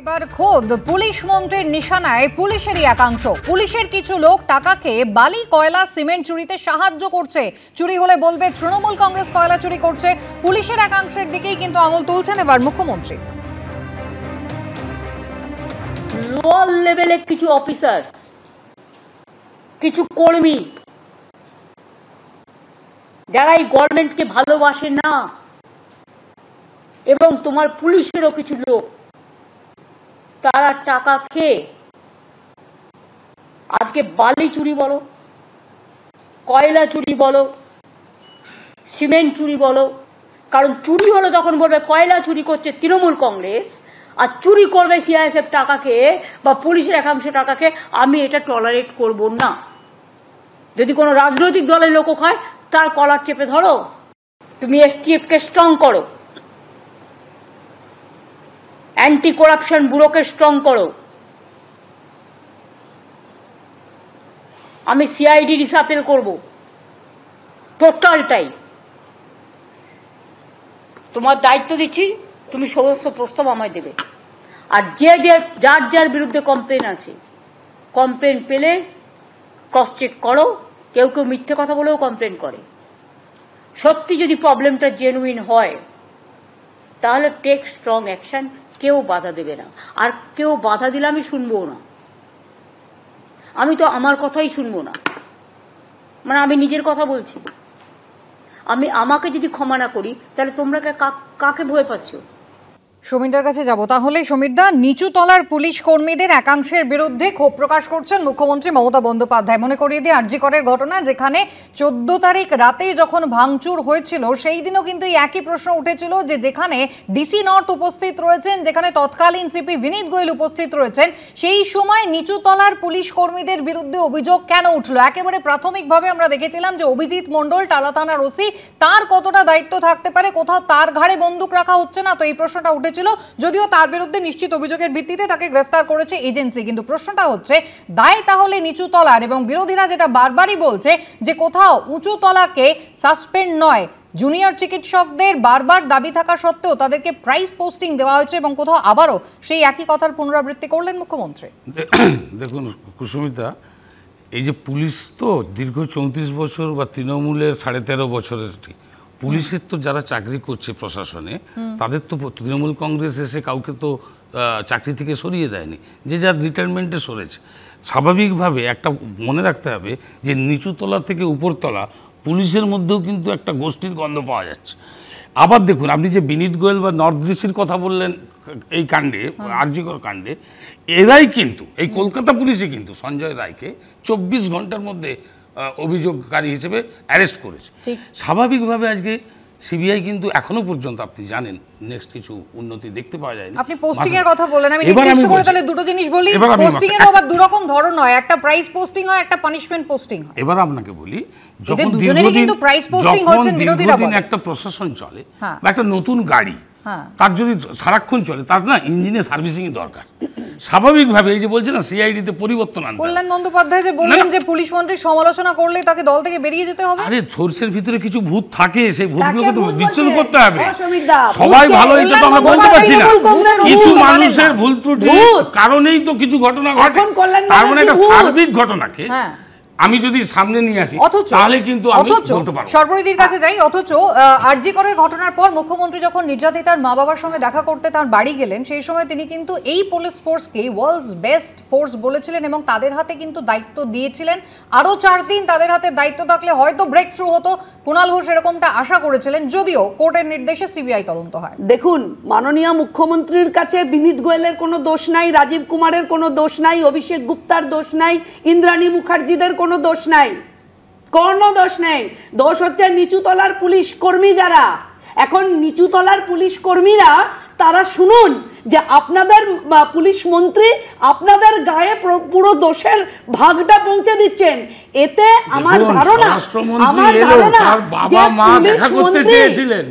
এবার খোদ পুলিশ মন্ত্রীর নিশানায় পুলিশেরই একাংশ। পুলিশের কিছু লোক টাকা খেয়ে বালি, কয়লা, সিমেন্ট চুরিতে সাহায্য করছে। চুরি হলে বলবে তৃণমূল কংগ্রেস কয়লা চুরি করছে। পুলিশের একাংশের দিকেই কিন্তু আঙুল তুলছেন এবার মুখ্যমন্ত্রী। লোয়ার লেভেলে কিছু অফিসার, কিছু কর্মী যারা এই গভর্নমেন্টকে ভালোবাসে না, এবং তোমার পুলিশেরও কিছু লোক, তারা টাকা খেয়ে আজকে বালি চুরি বলো, কয়লা চুরি বলো, সিমেন্ট চুরি বলো। কারণ চুরি হলো যখন বলবে কয়লা চুরি করছে তৃণমূল কংগ্রেস, আর চুরি করবে সিআইএসএফ টাকা খেয়ে বা পুলিশের একাংশ টাকা খেয়ে, আমি এটা টলারেট করব না। যদি কোনো রাজনৈতিক দলের লোকও খায়, তার কলার চেপে ধরো, তুমি এসটিএফকে স্ট্রং করো, অ্যান্টি করাপশন ব্যুরোকে স্ট্রং করো। আমি সিআইডি রিসার্চেল করব, টোটালটাই তোমার দায়িত্ব দিচ্ছি, তুমি সমস্ত প্রস্তাব আমায় দেবে। আর যার যার বিরুদ্ধে কমপ্লেন আছে, কমপ্লেন পেলে ক্রস চেক করো। কেউ কেউ মিথ্যে কথা বলেও কমপ্লেন করে। সত্যি যদি প্রবলেমটা জেনুইন হয়, তাহলে টেক স্ট্রং অ্যাকশন। কেউ বাধা দেবে না, আর কেউ বাধা দিলে আমি শুনবো না। আমি তো আমার কথাই শুনবো না, মানে আমি নিজের কথা বলছি। আমাকে যদি ক্ষমা না করি, তাহলে তোমরা কাকে ভয় পাচ্ছ? সমীরদার কাছে যাব তাহলে। সমীরদা, নিচু তলার পুলিশ কর্মীদের একাংশের বিরুদ্ধে ক্ষোভ প্রকাশ করছেন মুখ্যমন্ত্রী মমতা বন্দ্যোপাধ্যায়। মনে করিয়ে দিয়ে আরজি করের ঘটনা, যেখানে 14 তারিখ রাতেই যখন ভাঙচুর হয়েছিল, সেই দিনও কিন্তু এই একই প্রশ্ন উঠেছিল যে যেখানে ডিসি নর্থ উপস্থিত রয়েছেন, যেখানে তৎকালীন সিপি বিনীত গোয়েল উপস্থিত রয়েছেন, সেই সময় নিচু তলার পুলিশ কর্মীদের বিরুদ্ধে অভিযোগ কেন উঠলো? একেবারে প্রাথমিকভাবে আমরা দেখেছিলাম যে অভিজিৎ মণ্ডল, টালা থানার ওসি, তার কতটা দায়িত্ব থাকতে পারে, কোথাও তার ঘাড়ে বন্দুক রাখা হচ্ছে না। তো এই প্রশ্নটা উঠেছিল, যদিও তার বিরুদ্ধে নিশ্চিত অভিযোগের ভিত্তিতে তাকে গ্রেফতার করেছে এজেন্সি। কিন্তু প্রশ্নটা হচ্ছে, দায় তাহলে নিচু তলার? এবং বিরোধীরা যেটা বারবারই বলছে যে কোথাও উঁচু তলাকে সাসপেন্ড নয়, জুনিয়র চিকিৎসকদের বারবার দাবি থাকা সত্ত্বেও তাদেরকে প্রাইস পোস্টিং দেওয়া হয়েছে, এবং কোথাও আবারও সেই একই কথার পুনরাবৃত্তি করলেন মুখ্যমন্ত্রী। দেখুন কুসুমিতা, এই যে পুলিশ তো দীর্ঘ 34 বছর বা তৃণমূলের 13.5 বছরের পুলিশের তো যারা চাকরি করছে প্রশাসনে, তাদের তো তৃণমূল কংগ্রেস এসে কাউকে তো চাকরি থেকে সরিয়ে দেয়নি, যে যার রিটায়ারমেন্টে সরেছে। স্বাভাবিকভাবে একটা মনে রাখতে হবে যে নিচুতলা থেকে উপরতলা পুলিশের মধ্যেও কিন্তু একটা গোষ্ঠীর গন্ধ পাওয়া যাচ্ছে। আবার দেখুন, আপনি যে বিনীত গোয়েল বা নর্থ ডিসির কথা বললেন এই কাণ্ডে, আরজিকর কাণ্ডে, এরাই কিন্তু এই কলকাতা পুলিশই কিন্তু সঞ্জয় রায়কে 24 ঘন্টার মধ্যে অভিযোগকারী হিসেবে অ্যারেস্ট করেছে। স্বাভাবিকভাবে আজকে সিবিআই কিন্তু এখনো পর্যন্ত আপনি জানেন নেক্সট কিছু উন্নতি দেখতে পাওয়া যায়নি। আপনি পোস্টিং এর কথা বললেন, আমি নির্দিষ্ট করে তাহলে দুটো জিনিস বলি। পোস্টিং এর আবার দুই রকম ধরন হয়, একটা প্রাইস পোস্টিং হয়, একটা পানিশমেন্ট পোস্টিং হয়। এবার আপনাকে বলি, যখন দুজনেরই কিন্তু প্রাইস পোস্টিং হচ্ছেন বিরোধীরা বলেন, একটা প্রশাসন চলে বা একটা নতুন গাড়ি তার যদি সারাক্ষণ চলে, তার না ইঞ্জিনের সার্ভিসিং দরকার। স্বাভাবিকভাবে এই যে বলছে না সিআইডিতে পরিবর্তন আনতে, কল্যাণ বন্দ্যোপাধ্যায় যে বললেন যে পুলিশ মন্ত্রী সমালোচনা করলে তাকে দল থেকে বেরিয়ে যেতে হবে। আরে সরষের ভিতরে কিছু ভূত থাকে, সেই ভূতগুলোকে তো বিচ্ছিন্ন করতে হবে। সবাই ভালো, এটা তো আমরা বলতে পারছি না। কিছু মানুষের ভুল ত্রুটি কারণেই তো কিছু ঘটনা ঘটে। তার মানে একটা সার্বিক ঘটনাকে আমি যদি সামনে নিয়ে আসি, তাহলে কিন্তু আমি বলতে পারবো। সর্বরিদির কাছে যাই। অথচ আরজি করের ঘটনার পর মুখ্যমন্ত্রী যখন নির্যাতিতার মা বাবার সঙ্গে দেখা করতে তার বাড়ি গেলেন, সেই সময় তিনি কিন্তু এই পুলিশ ফোর্সকে ওয়ার্ল্ডস বেস্ট ফোর্স বলেছিলেন, এবং তাদের হাতে কিন্তু দায়িত্ব দিয়েছিলেন। আরো 4 দিন তাদের হাতে দায়িত্ব থাকলে হয়তো ব্রেক থ্রু হতো। কুণাল ঘোষ এরকমটা আশা করেছিলেন, যদিও কোর্টের নির্দেশে সিবিআই তদন্ত হয়। দেখুন, মাননীয় মুখ্যমন্ত্রীর কাছে বিনীত গোয়েলের কোনো দোষ নাই, রাজীব কুমারের কোনো দোষ নাই, অভিষেক গুপ্তার দোষ নাই, ইন্দ্রাণী মুখার্জিদের কোনো দোষ নাই, কোনো দোষ নেই। দোষ হচ্ছে নিচুতলার পুলিশ কর্মী যারা। এখন নিচুতলার পুলিশ কর্মীরা তারা শুনুন যে আপনাদের পুলিশ মন্ত্রী আপনাদের গায়ে পুরো দোষের ভাগটা পৌঁছে দিচ্ছেন। এতে আমার ধারণা বাবা মা দেখা করতে চেয়েছিলেন,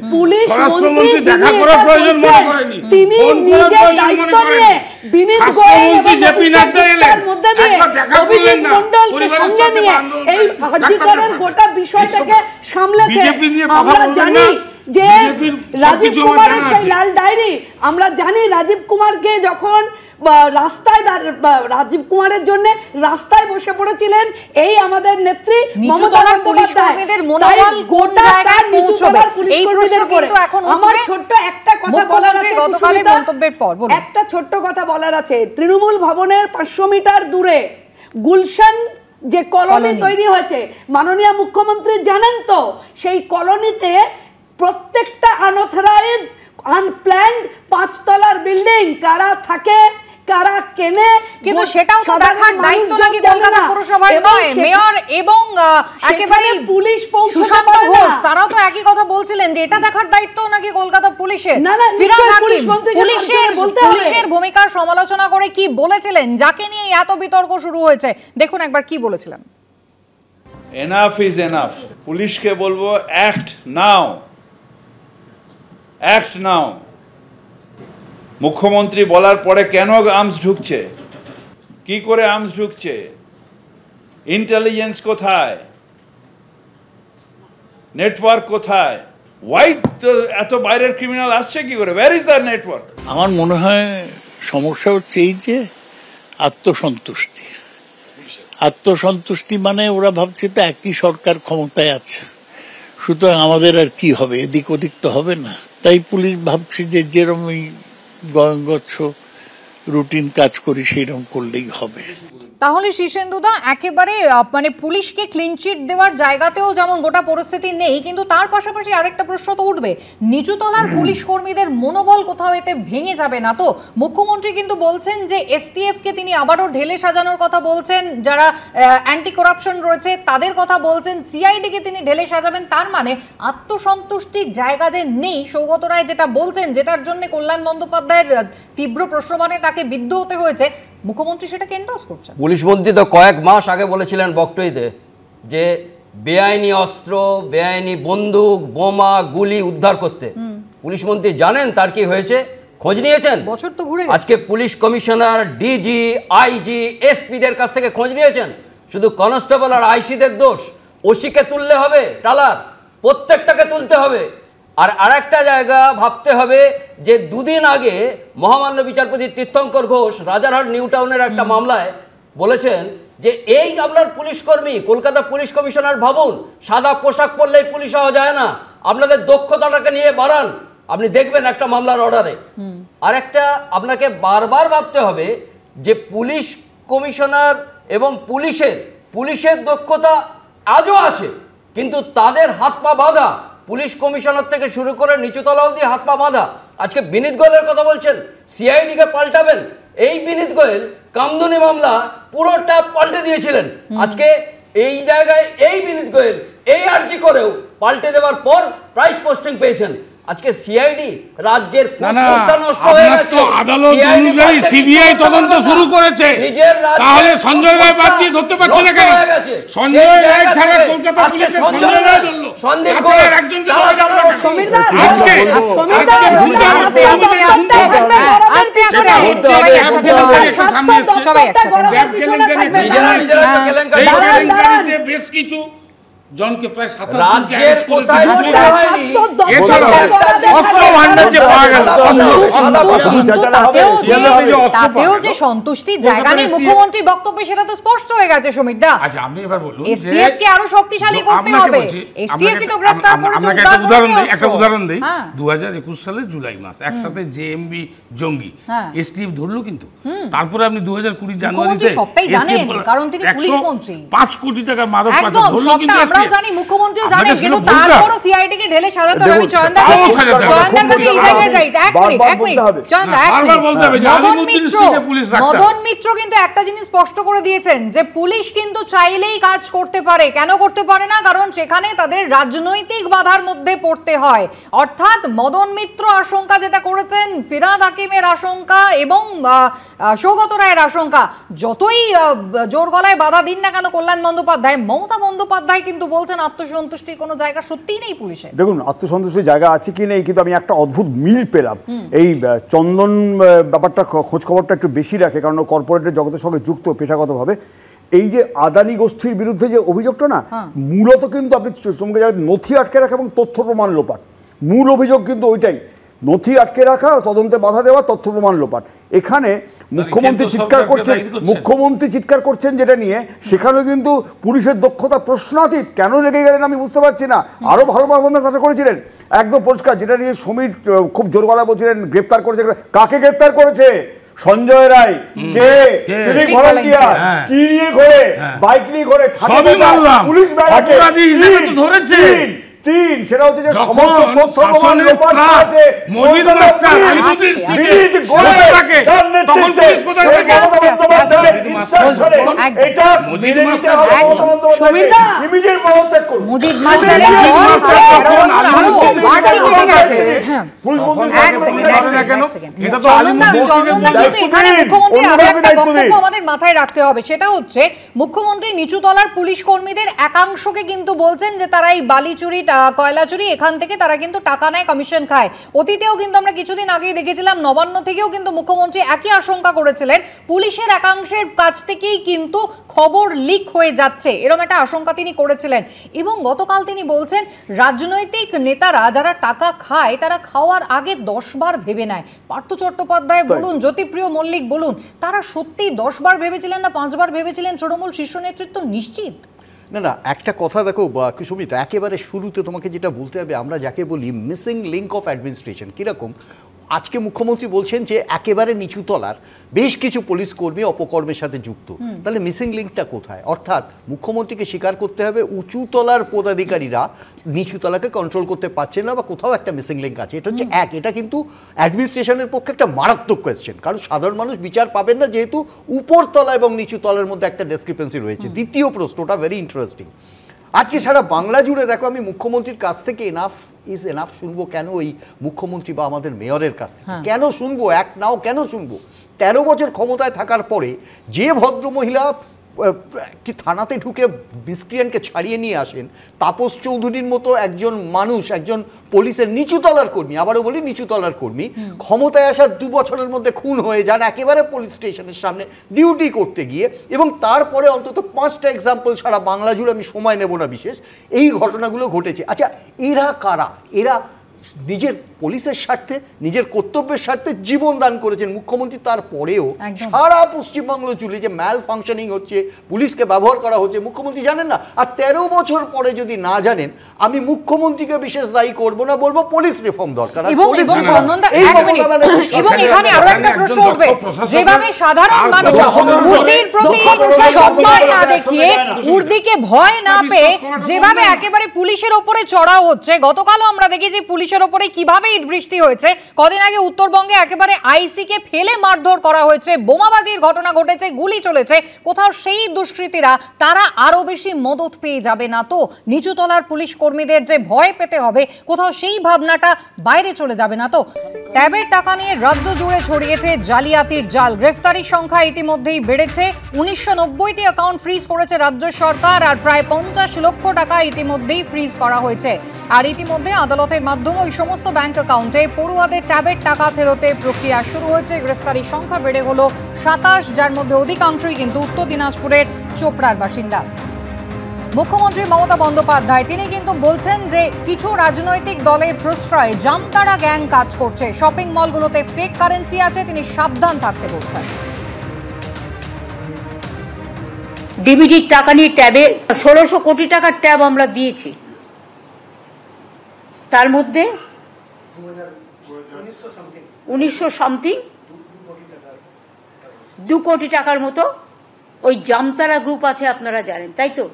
স্বরাষ্ট্রমন্ত্রী দেখা করার প্রয়োজন মনে করেনি, তিনি নিজের দায়িত্ব নিয়ে বিনীত গোয়েলের মধ্যে দিয়ে অভিজিৎ মণ্ডলকে সঙ্গে নিয়ে এই আরজিকরের গোটা বিষয়টাকে সামলেছে। আমরা জানি যে বিজেপির রাজীব সবকিছু আমার কুমারের জানা সেই আছে। লাল ডায়েরি, আমরা জানি রাজীব কুমারকে যখন রাস্তায় রাজীব কুমারের জন্য রাস্তায় বসে পড়েছিলেন এই আমাদের নেত্রী নিচুতলার পুলিশ কর্মীদের মনোবল কোন জায়গায় পৌঁছবে এই প্রশ্ন কিন্তু এখন আমার ছোট্ট একটা কথা বলার আছে, গতকালের মন্তব্যের পর বলুন। একটা ছোট্ট কথা বলার আছে। তৃণমূল ভবনের 500 মিটার দূরে গুলশান যে কলোনি তৈরি হয়েছে, মাননীয় মুখ্যমন্ত্রী জানেন তো, সেই কলোনিতে প্রত্যেকটা আনঅথরাইজড আনপ্ল্যান্ড 5 তলার বিল্ডিং কারা থাকে, কারা কেনে, কিন্তু সেটাও তো দেখার দায়িত্ব নাকি কলকাতা পুরসভার নয়? মেয়র এবং একেবারে পুলিশ সুশান্ত ঘোষ তারাও তো একই কথা বলছিলেন যে এটা দেখার দায়িত্ব নাকি কলকাতা পুলিশের। না, না, ফিরহাদ নিশ্চয়ই হাকিম পুলিশ পুলিশের ভূমিকার সমালোচনা করে কি বলেছিলেন, যাকে নিয়ে এত বিতর্ক শুরু হয়েছে, দেখুন একবার কি বলেছিলেন। Enough is enough. পুলিশকে বলবো অ্যাক্ট নাও, অ্যাক্ট নাও। মুখ্যমন্ত্রী বলার পরে কেন আর্মস ঢুকছে, কি করে আর্মস ঢুকছে, ইন্টেলিজেন্স কোথায়, নেটওয়ার্ক কোথায়, ওয়াই এত বাইরের ক্রিমিনাল আসছে কি করে, ওয়্যার ইজ দ্য নেটওয়ার্ক? আমার মনে হয় সমস্যা হচ্ছে এই যে আত্মসন্তুষ্টি। আত্মসন্তুষ্টি মানে ওরা ভাবছে তো একই সরকার ক্ষমতায় আছে, সুতরাং আমাদের আর কি হবে, এদিক ওদিক তো হবে না। তাই পুলিশ ভাবছে যে যেরকম এই গচ্ছ রুটিন কাজ করি সেইরকম করলেই হবে। তাহলে শীর্ষেন্দুদা একেবারে মানে পুলিশকে ক্লিনচিট দেওয়ার জায়গাতেও যেমন গোটা পরিস্থিতি নেই, কিন্তু তার পাশাপাশি আরেকটা প্রশ্ন তো উঠবে, নিচুতলার পুলিশ কর্মীদের মনোবল কোথাও এতে ভেঙে যাবে না তো? মুখ্যমন্ত্রী কিন্তু বলছেন যে এসটিএফ কে তিনি আবারও ঢেলে সাজানোর কথা বলছেন, যারা অ্যান্টি করাপশন রয়েছে তাদের কথা বলছেন, সিআইডি কে তিনি ঢেলে সাজাবেন। তার মানে আত্মসন্তুষ্টির জায়গা যে নেই, সৌগত রায় যেটা বলছেন, যেটার জন্য কল্যাণ বন্দ্যোপাধ্যায়ের তীব্র প্রশ্রবণে তাকে বিদ্ধ হতে হয়েছে, মুখ্যমন্ত্রী সেটাকে এন্ডোর্স করছেন। পুলিশ মন্ত্রী তো কয়েক মাস আগে বলেছিলেন বক্তব্যে যে বেআইনি অস্ত্র, বেআইনি বন্দুক, বোমা, গুলি উদ্ধার করতে। পুলিশ মন্ত্রী জানেন তার কি হয়েছে? খোঁজ নিয়েছেন? বছর তো ঘুরে আজকে পুলিশ কমিশনার, ডিজি, আইজি, এসপিদের কাছ থেকে খোঁজ নিয়েছেন? শুধু কনস্টেবল আর আইসিদের দোষ? ওসিকে তুললে হবে টালার? প্রত্যেকটাকে তুলতে হবে। আর আরেকটা জায়গা ভাবতে হবে যে দুদিন আগে মহামান্য বিচারপতি তীর্থঙ্কর ঘোষ রাজারহাট নিউ টাউনের একটা মামলায় বলেছেন যে এই আপনার পুলিশ কর্মী, কলকাতা পুলিশ কমিশনার ভাবুন, সাদা পোশাক পরলেই পুলিশ হওয়া যায় না, আপনাদের দক্ষতাটাকে নিয়ে বাড়ান, আপনি দেখবেন একটা মামলার অর্ডারে। আর একটা আপনাকে বারবার ভাবতে হবে যে পুলিশ কমিশনার এবং পুলিশের দক্ষতা আজও আছে, কিন্তু তাদের হাত পা বাঁধা, পুলিশ কমিশনার থেকে শুরু করে নিচুতলা অবধি হাত পা বাঁধা। আজকে বিনীত গোয়েলের কথা বলছেন সিআইডি কে পাল্টাবেন। এই বিনীত গোয়েল কামদুনি মামলা পুরোটা পাল্টে দিয়েছিলেন। আজকে এই জায়গায় এই বিনীত গোয়েল এই আর্জি করেও পাল্টে দেওয়ার পর প্রাইস পোস্টিং পেয়েছেন। আজকে সিআইডি রাজ্যের কুসংস্কার নষ্ট হয়ে গেছে। আদালত অনুযায়ী সিবিআই তদন্ত শুরু করেছে, তাহলে সঞ্জয় রায় বাদ দিয়ে ধরতে পারছে না কেন? সঞ্জয় রায় ছাড়া কলকাতা পুলিশের সঞ্জয় রায় ধরলো, তাছাড়া একজনকে ধরা গেল না কেন? আজকে বেশ কিছু জনকে প্রায় 27 তাতেও যে সন্তুষ্টির জায়গা নেই মুখ্যমন্ত্রীর বক্তব্যে, সেটা তো স্পষ্ট হয়ে গেছে সমীর দা। আচ্ছা আপনি এবার বলুন, এসটিএফ কে আরো শক্তিশালী করতে হবে। এসটিএফ তো গ্রেফতার করেছে, একটা উদাহরণ দেই। 2021 সালের জুলাই মাস একসাথে জেএমবি জঙ্গি এসটিএফ ধরলো, কিন্তু তারপরে আপনি 2020 জানুয়ারিতে সবটাই জানেন কারণ তিনি পুলিশ মন্ত্রী। 5 কোটি টাকা মাদক পাচার ধরলো, কিন্তু আমরাও জানি, মুখ্যমন্ত্রীও জানেন, কিন্তু তারপরও সিআইডি কে ঢেলে সাজাতে হবে। আমি চয়নদার কাছে এই জায়গায় যাই, এক মিনিট চয়নদা, মদন মিত্র কিন্তু একটা জিনিস স্পষ্ট করে দিয়েছেন যে পুলিশ কিন্তু চাইলেই কাজ করতে পারে। কেন করতে পারে না? কারণ সেখানে তাদের রাজনৈতিক বাধার মধ্যে পড়তে হয়। অর্থাৎ মদন মিত্র আশঙ্কা যেটা করেছেন, ফিরহাদ হাকিমের আশঙ্কা এবং সৌগত রায়ের আশঙ্কা, যতই জোর গলায় বাধা দিন না কেন কল্যাণ বন্দ্যোপাধ্যায়, মমতা বন্দ্যোপাধ্যায় কিন্তু বলছেন আত্মসন্তুষ্টির কোনো জায়গা সত্যিই নেই পুলিশে। দেখুন আত্মসন্তুষ্টির জায়গা আছে কি নেই, কিন্তু আমি একটা অদ্ভুত মিল পেলাম। এই চন্দন ব্যাপারটা খোঁজ খবরটা একটু বেশি রাখে, কারণ কর্পোরেটের জগতের সঙ্গে যুক্ত পেশাগতভাবে। এই যে আদানি গোষ্ঠীর বিরুদ্ধে যে অভিযোগটা না, মূলত কিন্তু আপনি চমকে যাবেন, নথি আটকে রাখা এবং তথ্য প্রমাণ লোপাট। মূল অভিযোগ কিন্তু ওইটাই, নথি আটকে রাখা, তদন্তে বাধা দেওয়া, তথ্য প্রমাণ লোপাট। এখানে মুখ্যমন্ত্রী চিৎকার করছেন যেটা নিয়ে, সেখানেও কিন্তু পুলিশের দক্ষতা প্রশ্নাতীত। কেন লেগে গেলেন আমি বুঝতে পারছি না। আরো ভালো পারফরমেন্স আশা করেছিলেন, একদম পরিষ্কার। যেটা নিয়ে সমীর খুব জোর গলা বলছিলেন গ্রেপ্তার করেছে, কাকে গ্রেপ্তার করেছে? সঞ্জয় রায়। কে? Civic volunteer. কি নিয়ে ঘোরে? বাইক নিয়ে ঘোরে, পুলিশ ধরেছে তিন, সেটা হচ্ছে যে সমস্ত আমাদের মাথায় রাখতে হবে, সেটা হচ্ছে মুখ্যমন্ত্রী নিচু তলার পুলিশ কর্মীদের একাংশকে কিন্তু বলছেন যে তারা এই বালি চুরি, কয়লা চুরি, এখান থেকে তারা কিন্তু টাকা নেয়, কমিশন খায়। অতীতেও কিন্তু আমরা কিছুদিন আগেই দেখেছিলাম, নবান্ন থেকেও কিন্তু মুখ্যমন্ত্রী একই আশঙ্কা করেছিলেন, পুলিশের একাংশের কাছ থেকেই কিন্তু খবর লিক হয়ে যাচ্ছে, এরকম একটা আশঙ্কা তিনি করেছিলেন। এবং গতকাল তিনি বলছেন রাজনৈতিক নেতারা যারা টাকা খায় তারা খাওয়ার আগে 10 বার ভেবে নেয়। পার্থ চট্টোপাধ্যায় বলুন, জ্যোতিপ্রিয় মল্লিক বলুন, তারা সত্যি 10 বার ভেবেছিলেন না 5 বার ভেবেছিলেন তৃণমূল শীর্ষ নেতৃত্ব নিশ্চিত? না, একটা কথা দেখো কুসুমিতা, একেবারে শুরুতে তোমাকে যেটা বলতে হবে, আমরা যাকে বলি মিসিং লিঙ্ক অফ অ্যাডমিনিস্ট্রেশন। কীরকম? আজকে মুখ্যমন্ত্রী বলছেন যে একেবারে নিচু তলার বেশ কিছু পুলিশ কর্মী অপকর্মের সাথে যুক্ত। তাহলে মিসিং লিঙ্কটা কোথায়? অর্থাৎ মুখ্যমন্ত্রীকে স্বীকার করতে হবে উঁচু তলার পদাধিকারীরা নিচু তলাকে কন্ট্রোল করতে পারছেন না, বা কোথাও একটা মিসিং লিঙ্ক আছে। এটা হচ্ছে এটা কিন্তু অ্যাডমিনিস্ট্রেশনের পক্ষে একটা মারাত্মক কোয়েশ্চেন, কারণ সাধারণ মানুষ বিচার পাবেন না, যেহেতু উপর তলা এবং নিচু তলার মধ্যে একটা ডেসক্রিপেন্সি রয়েছে। দ্বিতীয় প্রশ্নটা ভেরি ইন্টারেস্টিং। আজকে সারা বাংলা জুড়ে দেখো, আমি মুখ্যমন্ত্রীর কাছ থেকে এনাফ শুনবো কেন? ওই মুখ্যমন্ত্রী বা আমাদের মেয়রের কাছ থেকে কেন শুনবো? কেন শুনবো? 13 বছর ক্ষমতায় থাকার পরে যে ভদ্রমহিলা একটি থানাতে ঢুকে মিসক্রিয়েন্টকে ছাড়িয়ে নিয়ে আসেন, তাপস চৌধুরীর মতো একজন মানুষ, একজন পুলিশের নিচুতলার কর্মী, আবারও বলি নিচুতলার কর্মী, ক্ষমতায় আসার 2 বছরের মধ্যে খুন হয়ে যান একেবারে পুলিশ স্টেশনের সামনে ডিউটি করতে গিয়ে। এবং তারপরে অন্তত 5টা এক্সাম্পল সারা বাংলা জুড়ে, আমি সময় নেব না বিশেষ, এই ঘটনাগুলো ঘটেছে। আচ্ছা, এরা কারা? এরা নিজের পুলিশের স্বার্থে, নিজের কর্তব্যের স্বার্থে জীবন দান করেছেন মুখ্যমন্ত্রী। তারপরেও সারা পশ্চিমবঙ্গ জুড়ে যে ম্যাল ফাংশনিং হচ্ছে, পুলিশকে ব্যবহার করা হচ্ছে, মুখ্যমন্ত্রী জানেন না। আর 13 বছর পরে যদি না জানেন, আমি মুখ্যমন্ত্রীকে বিশেষ দায়ী করব না, বলবো পুলিশ রিফর্ম দরকার। এবং এখানে আরো একটা প্রশ্ন উঠবে, যেভাবে সাধারণ মানুষ উর্দির প্রতি সম্মান না দেখিয়ে, উর্দিকে ভয় না পেয়ে যেভাবে একেবারে পুলিশের উপরে চড়াও হচ্ছে, গতকালও আমরা দেখেছি পুলিশের উপরে কিভাবে ইট বৃষ্টি হয়েছে। কদিন আগে উত্তরবঙ্গে একেবারে আইসিকে ফেলে মারধর করা হয়েছে, বোমাবাজির ঘটনা ঘটেছে, গুলি চলেছে। কোথাও সেই দুষ্কৃতীরা তারা আরো বেশি মদত পেয়ে যাবে না তো? নিচুতলার পুলিশ কর্মীদের যে ভয় পেতে হবে, কোথাও সেই ভাবনাটা বাইরে চলে যাবে না তো? ট্যাবের টাকা নিয়ে রাজ্য জুড়ে ছড়িয়েছে জালিয়াতির জাল। গ্রেফতারির সংখ্যা ইতিমধ্যেই বেড়েছে। 1990টি অ্যাকাউন্ট ফ্রিজ করেছে রাজ্য সরকার, আর প্রায় 50 লক্ষ টাকা ইতিমধ্যেই ফ্রিজ করা হয়েছে। আর ইতিমধ্যে আদালতের মাধ্যমে ওই সমস্ত ব্যাংক অ্যাকাউন্টে পড়ুয়াদের ট্যাবের টাকা ফেরতের প্রক্রিয়া শুরু হয়েছে। গ্রেফতারির সংখ্যা বেড়ে হলো 27, যার মধ্যে অধিকাংশই কিন্তু উত্তর দিনাজপুরের চোপড়ার বাসিন্দা। মুখ্যমন্ত্রী মমতা বন্দ্যোপাধ্যায় তিনি কিন্তু বলছেন যে কিছু রাজনৈতিক দলের প্রশ্রয়ে জামতারা গ্যাং কাজ করছে, শপিং মলগুলোতে ফেক কারেন্সি আছে, তিনি সাবধান থাকতে বলছেন। ডিবিটির টাকা নিয়ে ট্যাবে 1600 কোটি টাকার ট্যাব আমরা দিয়েছি, তার মধ্যে 1900 সামথিং 2 কোটি টাকার মতো ওই জামতারা গ্রুপ আছে, আপনারা জানেন তাই তো?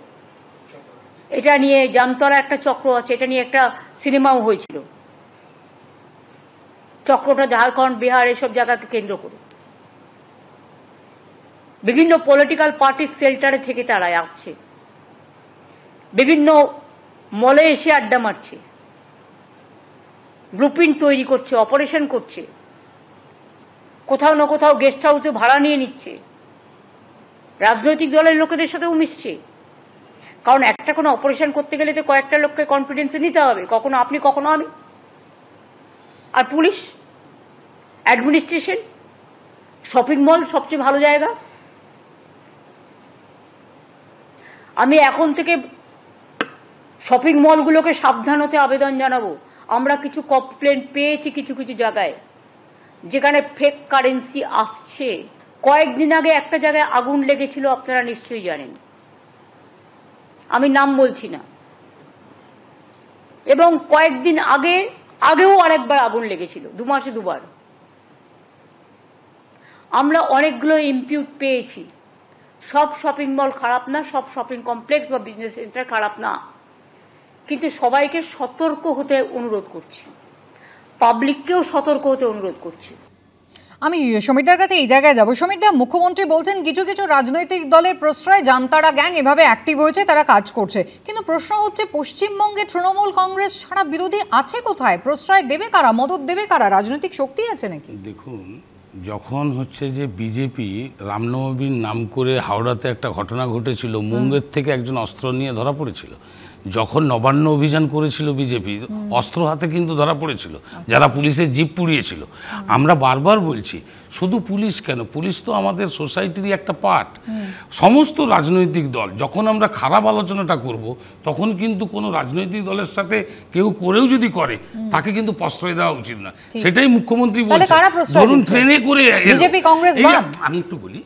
এটা নিয়ে জামতারা একটা চক্র আছে, এটা নিয়ে একটা সিনেমাও হয়েছিল। চক্রটা ঝাড়খণ্ড, বিহার এসব জায়গাকে কেন্দ্র করে বিভিন্ন পলিটিক্যাল পার্টির সেল্টারে থেকে তারা আসছে, বিভিন্ন মলে এসে আড্ডা মারছে, গ্রুপিং তৈরি করছে, অপারেশন করছে, কোথাও না কোথাও গেস্ট হাউসে ভাড়া নিয়ে নিচ্ছে, রাজনৈতিক দলের লোকেদের সাথেও মিশছে। কারণ একটা কোনো অপারেশন করতে গেলে তো কয়েকটা লোককে কনফিডেন্সে নিতে হবে, কখনো আপনি কখনো আমি। আর পুলিশ, অ্যাডমিনিস্ট্রেশন, শপিং মল সবচেয়ে ভালো জায়গা। আমি এখন থেকে শপিং মলগুলোকে সাবধান হতে আবেদন জানাবো। আমরা কিছু কমপ্লেন পেয়েছি কিছু কিছু জায়গায় যেখানে ফেক কারেন্সি আসছে। কয়েকদিন আগে একটা জায়গায় আগুন লেগেছিল, আপনারা নিশ্চয়ই জানেন, আমি নাম বলছি না। এবং কয়েকদিন আগেও আরেকবার আগুন লেগেছিল, 2 মাসে 2 বার। আমরা অনেকগুলো ইম্পিউট পেয়েছি। সব শপিং মল খারাপ না, সব শপিং কমপ্লেক্স বা বিজনেস সেন্টার খারাপ না, কিন্তু সবাইকে সতর্ক হতে অনুরোধ করছি, পাবলিককেও সতর্ক হতে অনুরোধ করছি। আমি সমীরদার কাছে এই জায়গায় যাব। সমীরদা, মুখ্যমন্ত্রী বলছেন কিছু কিছু রাজনৈতিক দলের প্রশ্রয় জামতারা গ্যাং এভাবে অ্যাক্টিভ হয়েছে, তারা কাজ করছে, কিন্তু প্রশ্ন হচ্ছে পশ্চিমবঙ্গে তৃণমূল কংগ্রেস ছাড়া বিরোধী আছে কোথায়? প্রশ্রয় দেবে কারা, মদত দেবে কারা? রাজনৈতিক শক্তি আছে নাকি? দেখুন, যখন হচ্ছে যে বিজেপি রামনবমীর নাম করে হাওড়াতে একটা ঘটনা ঘটেছিল, মুঙ্গের থেকে একজন অস্ত্র নিয়ে ধরা পড়েছিল। যখন নবান্ন অভিযান করেছিল বিজেপি, অস্ত্র হাতে কিন্তু ধরা পড়েছিল যারা পুলিশের জিপ পুড়িয়েছিল। আমরা বারবার বলছি, শুধু পুলিশ কেন, পুলিশ তো আমাদের সোসাইটিরই একটা পার্ট। সমস্ত রাজনৈতিক দল, যখন আমরা খারাপ আলোচনাটা করব, তখন কিন্তু কোনো রাজনৈতিক দলের সাথে কেউ করেও যদি করে, তাকে কিন্তু প্রশ্রয় দেওয়া উচিত না। সেটাই মুখ্যমন্ত্রী বলছেন। ধরুন ট্রেনে করে বিজেপি কংগ্রেস, আমি একটু বলি,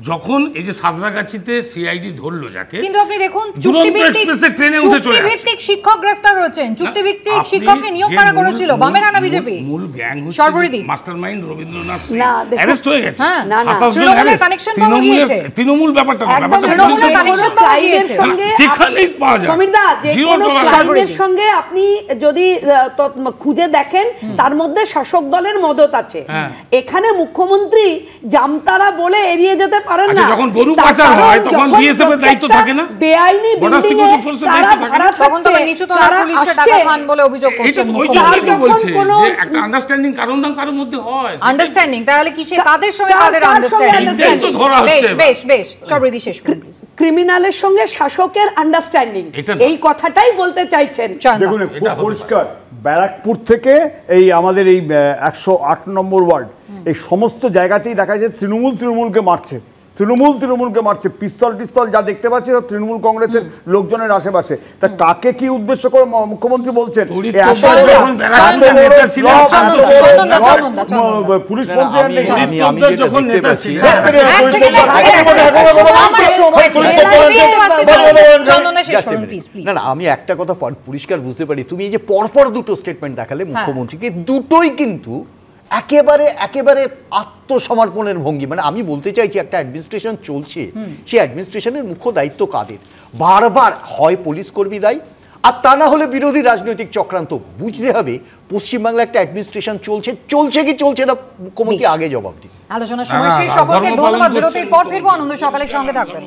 যখন এই যে সাঁতরাগাছিতে সিআইডি ধরলো যাকে, কিন্তু আপনি দেখুন চুক্তিভিত্তিক শিক্ষক গ্রেফতার হয়েছেন, চুক্তিভিত্তিক শিক্ষককে নিয়োগ করা করেছিল বামের হানা বিজেপি। মূল গ্যাং হচ্ছে মাস্টারমাইন্ড রবীন্দ্রনাথ সিং, অ্যারেস্ট হয়ে গেছে। তৃণমূলের কানেকশন পাওয়া গিয়েছে, তৃণমূল ব্যাপারটা তৃণমূলের কানেকশন পাওয়া গিয়েছে যেখানেই পাওয়া যায়। সমীরদা, যে কোনো ক্লায়েন্টের সঙ্গে আপনি যদি খুঁজে দেখেন, তার মধ্যে শাসক দলের মদত আছে। এখানে মুখ্যমন্ত্রী জামতারা বলে এড়িয়ে যেতে পারেন না। যখন গরু পাচার হয় তখন বিএসএফ এর দায়িত্ব থাকে না, বেআইনি বিল্ডিং এ দায়িত্ব থাকে না, তখন তো নিচু তলার পুলিশের টাকা খান বলে অভিযোগ করছেন। ওই জন্যই তো বলছে যে একটা আন্ডারস্ট্যান্ডিং কারোর মধ্যে হয়। আন্ডারস্ট্যান্ডিং তাহলে কিসে, কাদের সঙ্গে কাদের আন্ডারস্ট্যান্ডিং? এটাই তো ধরা হচ্ছে। বেশ সবরিদি শেষ করুন। ক্রিমিনালের সঙ্গে শাসকের আন্ডারস্ট্যান্ডিং, এই কথাটাই বলতে চাইছেন। দেখুন, খুব পরিষ্কার, ব্যারাকপুর থেকে এই আমাদের এই 108 নম্বর ওয়ার্ড, এই সমস্ত জায়গাতেই দেখা যায় তৃণমূলকে মারছে, তৃণমূলকে মারছে, পিস্তল টিস্তল যা দেখতে পাচ্ছি তৃণমূল কংগ্রেসের লোকজনের আশেপাশে। তা কাকে কি উদ্দেশ্য করে মুখ্যমন্ত্রী বলছেন? পুলিশ না, আমি একটা কথা পরিষ্কার বুঝতে পারি, তুমি এই যে পরপর দুটো স্টেটমেন্ট দেখালে মুখ্যমন্ত্রীকে, দুটোই কিন্তু একেবারে আত্মসমর্পণের ভঙ্গি। মানে আমি বলতে চাইছি, একটা অ্যাডমিনিস্ট্রেশন চলছে, সেই অ্যাডমিনিস্ট্রেশনের মুখ্য দায়িত্ব কাদের? বারবার হয় পুলিশ কর্মী দায়ী, আর তা না হলে বিরোধী রাজনৈতিক চক্রান্ত। বুঝতে হবে পশ্চিমবাংলা একটা অ্যাডমিনিস্ট্রেশন চলছে কি চলছে না, মুখ্যমন্ত্রী আগে জবাব দিন। আলোচনার সময় শেষ, সকলকে ধন্যবাদ। বিরতির পর ফিরবো, আনন্দ সকালের সঙ্গে থাকবেন।